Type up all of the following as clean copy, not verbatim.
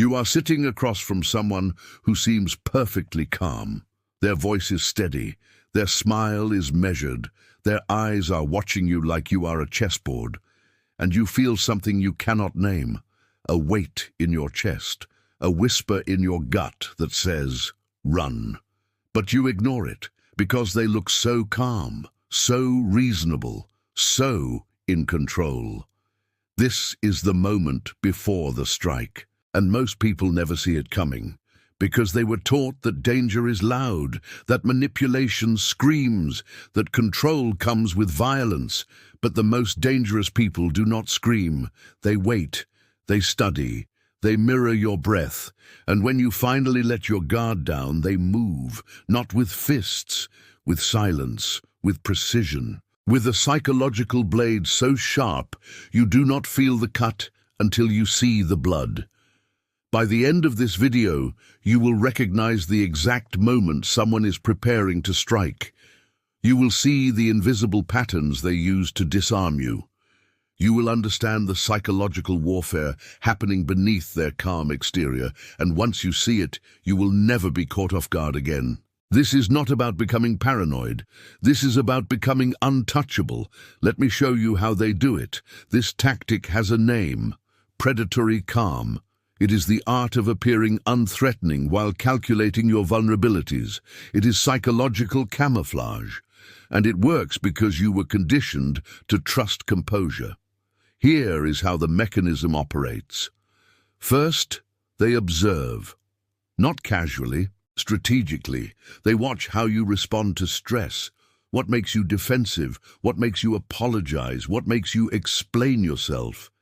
You are sitting across from someone who seems perfectly calm. Their voice is steady, their smile is measured, their eyes are watching you like you are a chessboard, and you feel something you cannot name, a weight in your chest, a whisper in your gut that says, "Run." But you ignore it because they look so calm, so reasonable, so in control. This is the moment before the strike, and most people never see it coming because they were taught that danger is loud, that manipulation screams, that control comes with violence. But the most dangerous people do not scream. They wait, they study, they mirror your breath, and when you finally let your guard down, they move, not with fists, with silence, with precision, with a psychological blade so sharp you do not feel the cut until you see the blood. By the end of this video, you will recognize the exact moment someone is preparing to strike. You will see the invisible patterns they use to disarm you. You will understand the psychological warfare happening beneath their calm exterior, and once you see it, you will never be caught off guard again. This is not about becoming paranoid. This is about becoming untouchable. Let me show you how they do it. This tactic has a name: predatory calm. It is the art of appearing unthreatening while calculating your vulnerabilities. It is psychological camouflage, and it works because you were conditioned to trust composure. Here is how the mechanism operates. First, they observe. Not casually, strategically. They watch how you respond to stress. What makes you defensive? What makes you apologize? What makes you explain yourself?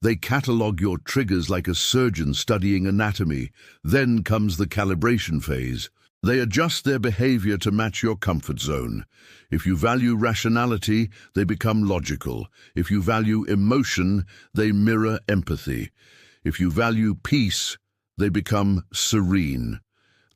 They catalog your triggers like a surgeon studying anatomy. Then comes the calibration phase. They adjust their behavior to match your comfort zone. If you value rationality, they become logical. If you value emotion, they mirror empathy. If you value peace, they become serene.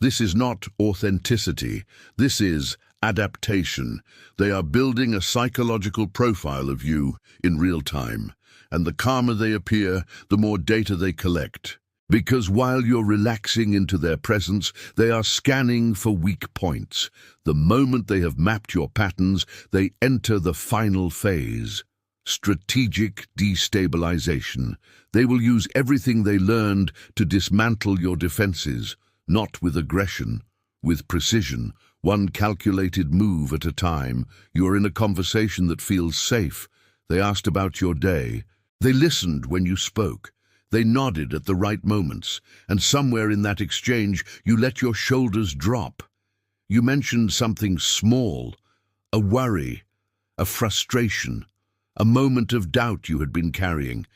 This is not authenticity. This is adaptation. They are building a psychological profile of you in real time. And the calmer they appear, the more data they collect. Because while you're relaxing into their presence, they are scanning for weak points. The moment they have mapped your patterns, they enter the final phase: strategic destabilization. They will use everything they learned to dismantle your defenses, not with aggression, with precision, one calculated move at a time. You are in a conversation that feels safe. They asked about your day. They listened when you spoke. They nodded at the right moments, and somewhere in that exchange you let your shoulders drop. You mentioned something small, a worry, a frustration, a moment of doubt you had been carrying,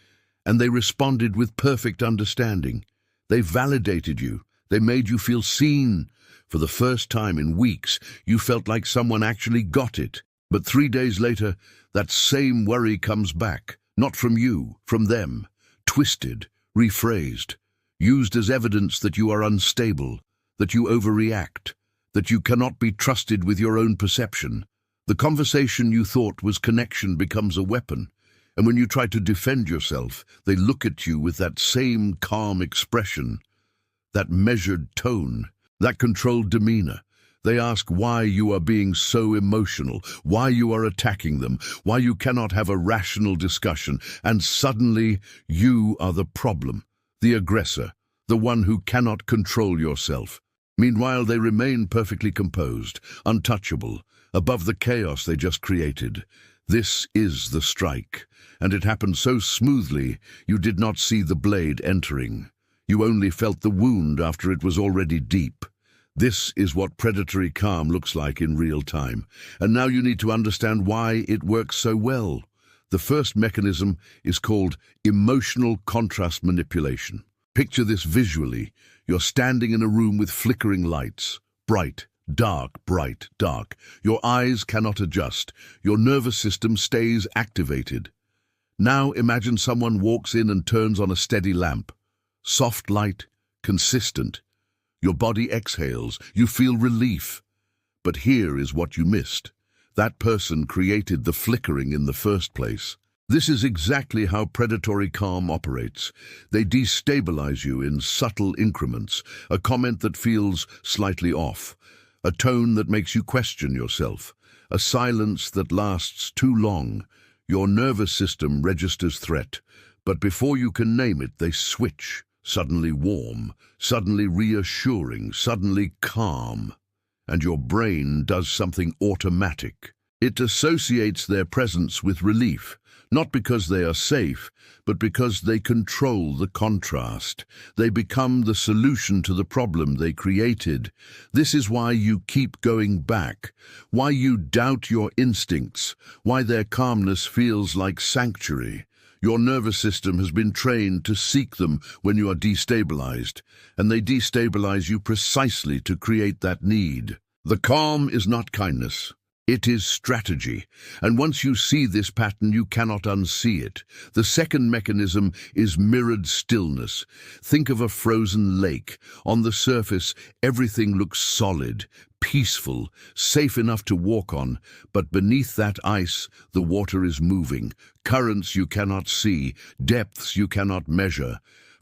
and they responded with perfect understanding. They validated you. They made you feel seen. For the first time in weeks, you felt like someone actually got it. But 3 days later, that same worry comes back. Not from you, from them, twisted, rephrased, used as evidence that you are unstable, that you overreact, that you cannot be trusted with your own perception. The conversation you thought was connection becomes a weapon, and when you try to defend yourself, they look at you with that same calm expression, that measured tone, that controlled demeanor. They ask why you are being so emotional, why you are attacking them, why you cannot have a rational discussion, and suddenly you are the problem, the aggressor, the one who cannot control yourself. Meanwhile, they remain perfectly composed, untouchable, above the chaos they just created. This is the strike, and it happened so smoothly you did not see the blade entering. You only felt the wound after it was already deep. This is what predatory calm looks like in real time. And now you need to understand why it works so well. The first mechanism is called emotional contrast manipulation. Picture this visually. You're standing in a room with flickering lights. Bright, dark, bright, dark. Your eyes cannot adjust. Your nervous system stays activated. Now imagine someone walks in and turns on a steady lamp. Soft light, consistent. Your body exhales, you feel relief. But here is what you missed. That person created the flickering in the first place. This is exactly how predatory calm operates. They destabilize you in subtle increments, a comment that feels slightly off, a tone that makes you question yourself, a silence that lasts too long. Your nervous system registers threat, but before you can name it, they switch, suddenly warm, suddenly reassuring, suddenly calm. And your brain does something automatic. It associates their presence with relief, not because they are safe, but because they control the contrast. They become the solution to the problem they created. This is why you keep going back, why you doubt your instincts, why their calmness feels like sanctuary. Your nervous system has been trained to seek them when you are destabilized, and they destabilize you precisely to create that need. The calm is not kindness. It is strategy, and once you see this pattern, you cannot unsee it. The second mechanism is mirrored stillness. Think of a frozen lake. On the surface, everything looks solid, peaceful, safe enough to walk on, but beneath that ice, the water is moving. Currents you cannot see, depths you cannot measure.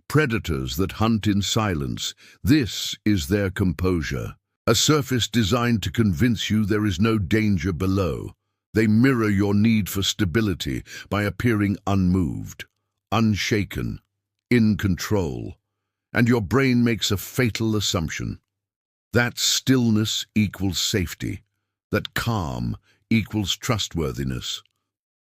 Predators that hunt in silence. This is their composure. A surface designed to convince you there is no danger below. They mirror your need for stability by appearing unmoved, unshaken, in control. And your brain makes a fatal assumption. That stillness equals safety, that calm equals trustworthiness,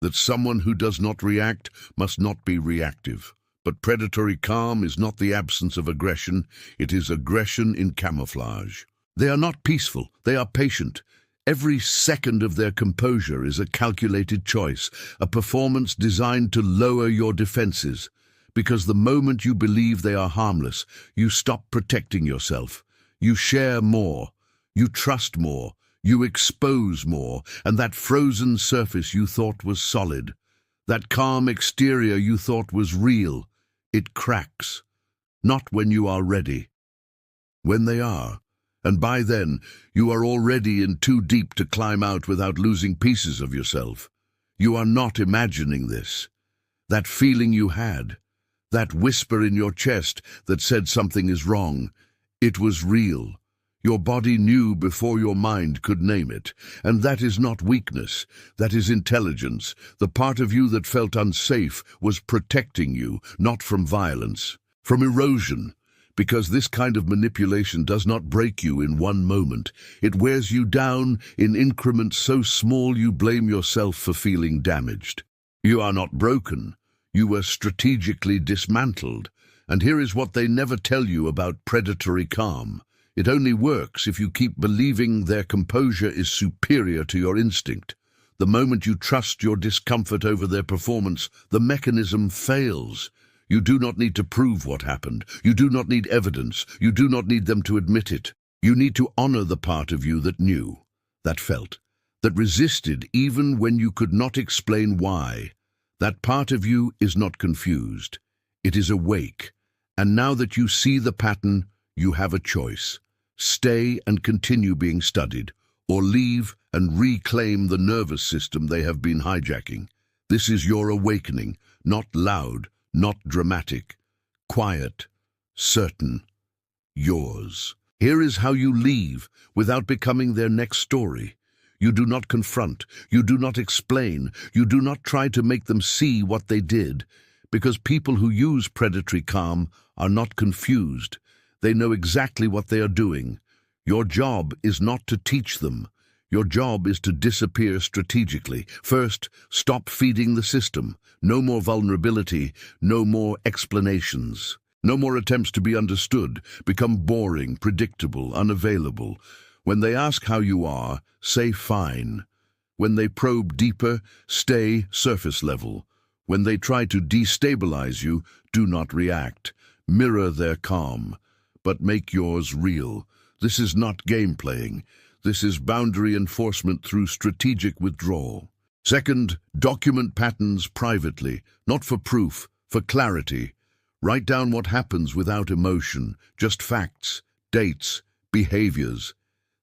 that someone who does not react must not be reactive. But predatory calm is not the absence of aggression, it is aggression in camouflage. They are not peaceful, they are patient. Every second of their composure is a calculated choice, a performance designed to lower your defenses. Because the moment you believe they are harmless, you stop protecting yourself. You share more, you trust more, you expose more, and that frozen surface you thought was solid, that calm exterior you thought was real, it cracks. Not when you are ready. When they are. And by then, you are already in too deep to climb out without losing pieces of yourself. You are not imagining this. That feeling you had, that whisper in your chest that said something is wrong, it was real. Your body knew before your mind could name it. And that is not weakness, that is intelligence. The part of you that felt unsafe was protecting you, not from violence, from erosion. Because this kind of manipulation does not break you in one moment. It wears you down in increments so small you blame yourself for feeling damaged. You are not broken. You were strategically dismantled. And here is what they never tell you about predatory calm. It only works if you keep believing their composure is superior to your instinct. The moment you trust your discomfort over their performance, the mechanism fails. You do not need to prove what happened. You do not need evidence. You do not need them to admit it. You need to honor the part of you that knew, that felt, that resisted even when you could not explain why. That part of you is not confused. It is awake. And now that you see the pattern, you have a choice. Stay and continue being studied, or leave and reclaim the nervous system they have been hijacking. This is your awakening, not loud, not dramatic, quiet, certain, yours. Here is how you leave without becoming their next story. You do not confront, you do not explain, you do not try to make them see what they did, because people who use predatory calm are not confused. They know exactly what they are doing. Your job is not to teach them. Your job is to disappear strategically. First, stop feeding the system. No more vulnerability, no more explanations. No more attempts to be understood. Become boring, predictable, unavailable. When they ask how you are, say fine. When they probe deeper, stay surface level. When they try to destabilize you, do not react. Mirror their calm, but make yours real. This is not game playing. This is boundary enforcement through strategic withdrawal. Second, document patterns privately, not for proof, for clarity. Write down what happens without emotion, just facts, dates, behaviors.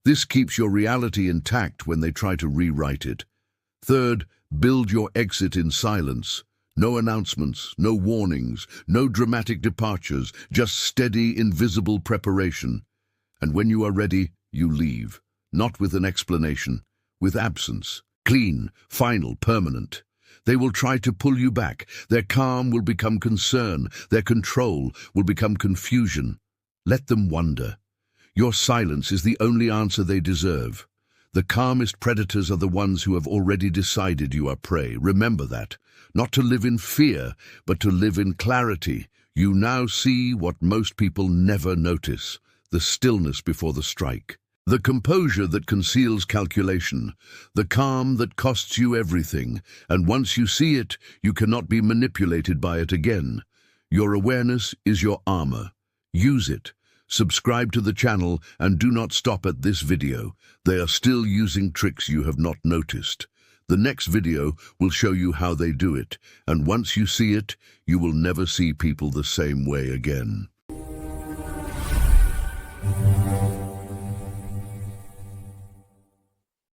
This keeps your reality intact when they try to rewrite it. Third, build your exit in silence. No announcements, no warnings, no dramatic departures, just steady, invisible preparation. And when you are ready, you leave. Not with an explanation, with absence. Clean, final, permanent. They will try to pull you back. Their calm will become concern. Their control will become confusion. Let them wonder. Your silence is the only answer they deserve. The calmest predators are the ones who have already decided you are prey. Remember that. Not to live in fear, but to live in clarity. You now see what most people never notice: the stillness before the strike. The composure that conceals calculation, the calm that costs you everything, and once you see it, you cannot be manipulated by it again. Your awareness is your armor. Use it. Subscribe to the channel and do not stop at this video. They are still using tricks you have not noticed. The next video will show you how they do it, and once you see it, you will never see people the same way again.